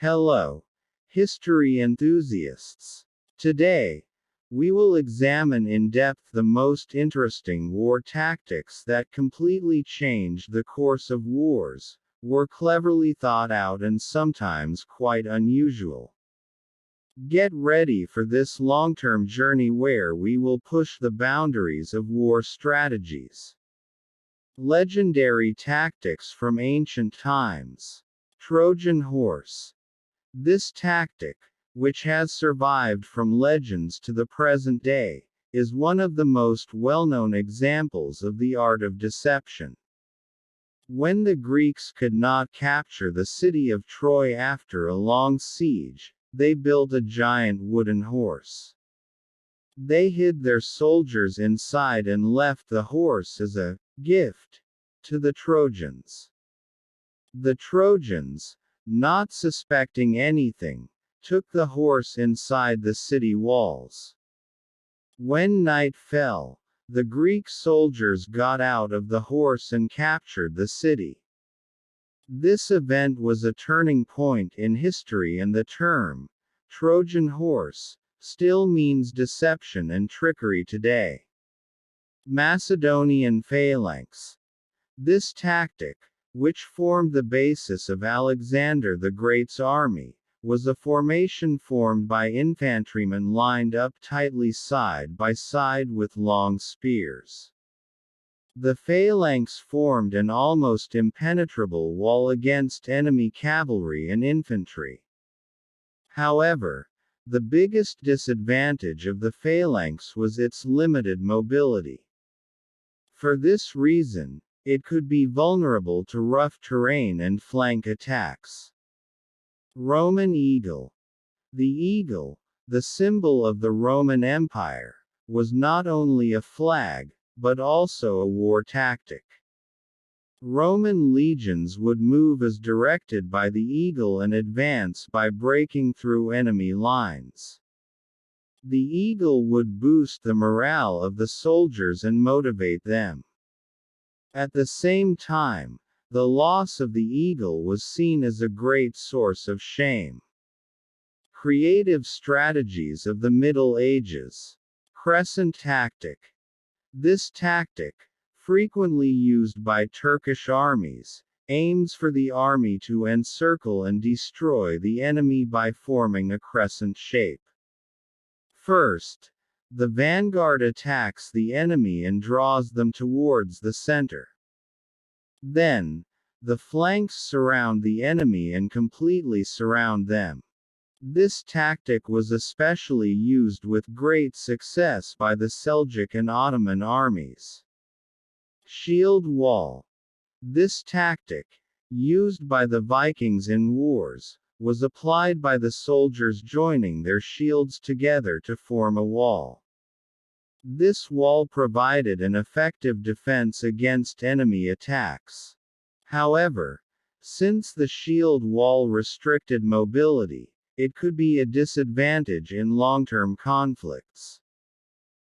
Hello, history enthusiasts. Today, we will examine in depth the most interesting war tactics that completely changed the course of wars, were cleverly thought out and sometimes quite unusual. Get ready for this long-term journey where we will push the boundaries of war strategies. Legendary tactics from ancient times. Trojan Horse. This tactic, which has survived from legends to the present day, is one of the most well-known examples of the art of deception. When the Greeks could not capture the city of Troy after a long siege, they built a giant wooden horse. They hid their soldiers inside and left the horse as a gift to the Trojans. The Trojans, not suspecting anything, took the horse inside the city walls. When night fell, the Greek soldiers got out of the horse and captured the city. This event was a turning point in history, and the term Trojan horse still means deception and trickery today. Macedonian phalanx. This tactic, which formed the basis of Alexander the Great's army, was a formation formed by infantrymen lined up tightly side by side with long spears. The phalanx formed an almost impenetrable wall against enemy cavalry and infantry. However, the biggest disadvantage of the phalanx was its limited mobility. For this reason, it could be vulnerable to rough terrain and flank attacks. Roman eagle. The eagle, the symbol of the Roman Empire, was not only a flag, but also a war tactic. Roman legions would move as directed by the eagle and advance by breaking through enemy lines. The eagle would boost the morale of the soldiers and motivate them. At the same time, the loss of the eagle was seen as a great source of shame. Creative strategies of the Middle Ages. Crescent tactic. This tactic, frequently used by Turkish armies, aims for the army to encircle and destroy the enemy by forming a crescent shape. First, the vanguard attacks the enemy and draws them towards the center. Then, the flanks surround the enemy and completely surround them. This tactic was especially used with great success by the Seljuk and Ottoman armies. Shield wall. This tactic, used by the Vikings in wars, was applied by the soldiers joining their shields together to form a wall. This wall provided an effective defense against enemy attacks. However, since the shield wall restricted mobility, it could be a disadvantage in long-term conflicts.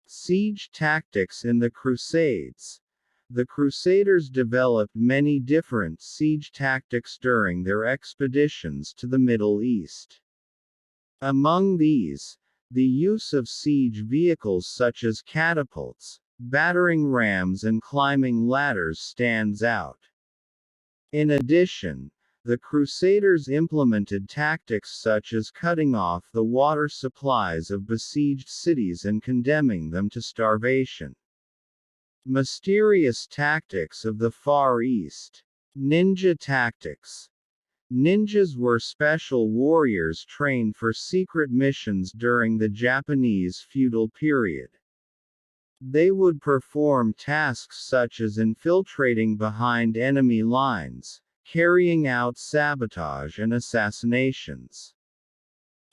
Siege tactics in the Crusades. The Crusaders developed many different siege tactics during their expeditions to the Middle East. Among these, the use of siege vehicles such as catapults, battering rams and climbing ladders stands out. In addition, the Crusaders implemented tactics such as cutting off the water supplies of besieged cities and condemning them to starvation. Mysterious tactics of the Far East. Ninja tactics. Ninjas were special warriors trained for secret missions during the Japanese feudal period. They would perform tasks such as infiltrating behind enemy lines, carrying out sabotage and assassinations.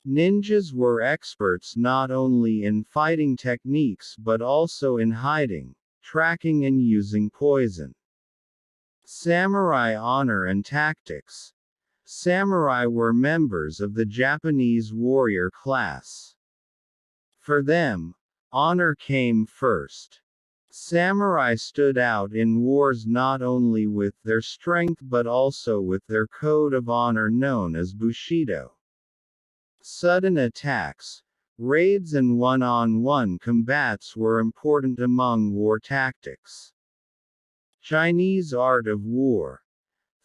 Ninjas were experts not only in fighting techniques but also in hiding, tracking and using poison. Samurai honor and tactics. Samurai were members of the Japanese warrior class. For them, honor came first. Samurai stood out in wars not only with their strength but also with their code of honor known as Bushido. Sudden attacks, raids and one-on-one combats were important among war tactics. Chinese Art of War.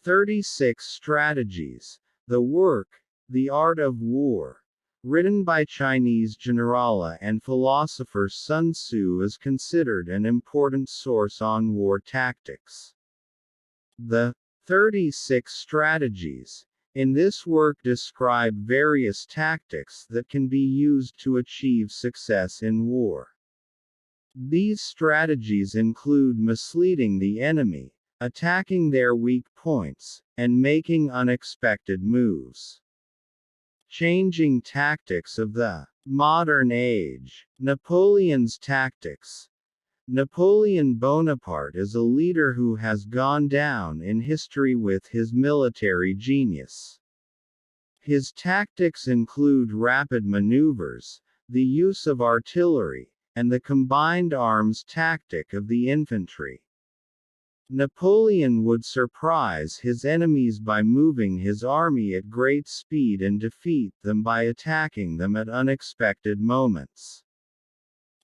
36 Strategies. The work, The Art of War, written by Chinese generala and philosopher Sun Tzu, is considered an important source on war tactics. The 36 Strategies in this work describe various tactics that can be used to achieve success in war. These strategies include misleading the enemy, attacking their weak points, and making unexpected moves. Changing tactics of the modern age. Napoleon's tactics. Napoleon Bonaparte is a leader who has gone down in history with his military genius. His tactics include rapid maneuvers, the use of artillery, and the combined arms tactic of the infantry. Napoleon would surprise his enemies by moving his army at great speed and defeat them by attacking them at unexpected moments.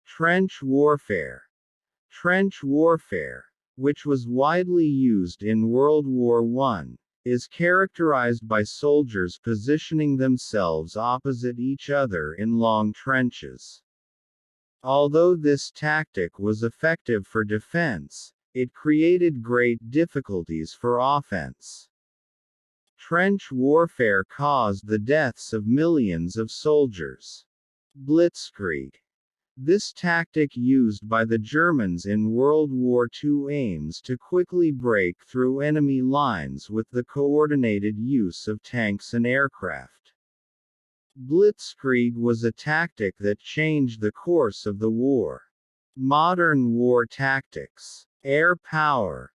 Trench warfare. Trench warfare, which was widely used in World War I, is characterized by soldiers positioning themselves opposite each other in long trenches. Although this tactic was effective for defense, it created great difficulties for offense. Trench warfare caused the deaths of millions of soldiers. Blitzkrieg. This tactic used by the Germans in World War II aims to quickly break through enemy lines with the coordinated use of tanks and aircraft. Blitzkrieg was a tactic that changed the course of the war. Modern war tactics. Air power.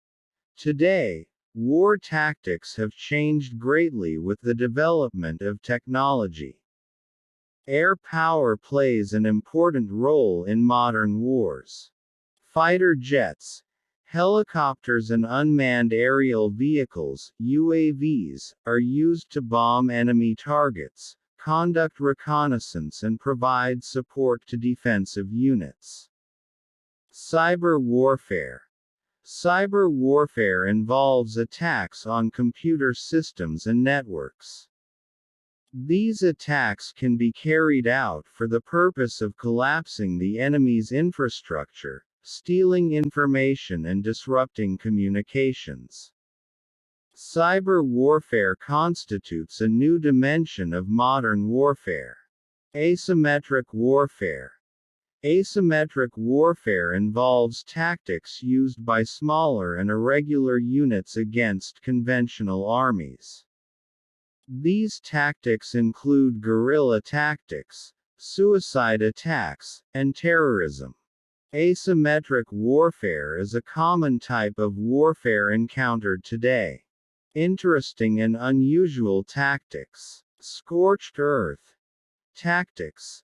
Today, war tactics have changed greatly with the development of technology. Air power plays an important role in modern wars. Fighter jets, helicopters and unmanned aerial vehicles (UAVs) are used to bomb enemy targets, conduct reconnaissance and provide support to defensive units. Cyber warfare. Cyber warfare involves attacks on computer systems and networks. These attacks can be carried out for the purpose of collapsing the enemy's infrastructure, stealing information and disrupting communications. Cyber warfare constitutes a new dimension of modern warfare. Asymmetric warfare. Asymmetric warfare involves tactics used by smaller and irregular units against conventional armies. These tactics include guerrilla tactics, suicide attacks, and terrorism. Asymmetric warfare is a common type of warfare encountered today. Interesting and unusual tactics. Scorched earth tactics.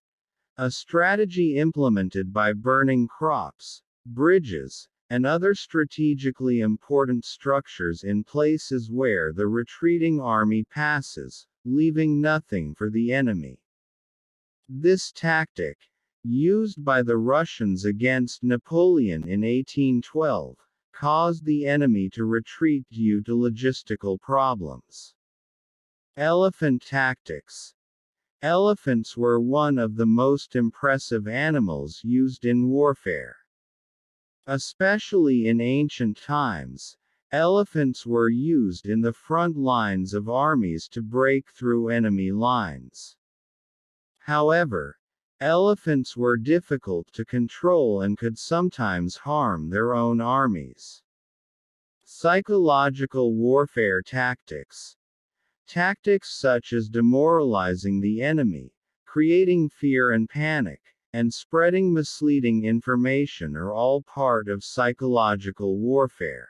A strategy implemented by burning crops, bridges, and other strategically important structures in places where the retreating army passes, leaving nothing for the enemy. This tactic, used by the Russians against Napoleon in 1812, caused the enemy to retreat due to logistical problems. Elephant tactics. Elephants were one of the most impressive animals used in warfare. Especially in ancient times, elephants were used in the front lines of armies to break through enemy lines. However, elephants were difficult to control and could sometimes harm their own armies. Psychological warfare tactics. Tactics such as demoralizing the enemy, creating fear and panic, and spreading misleading information are all part of psychological warfare.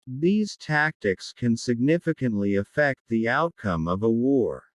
These tactics can significantly affect the outcome of a war.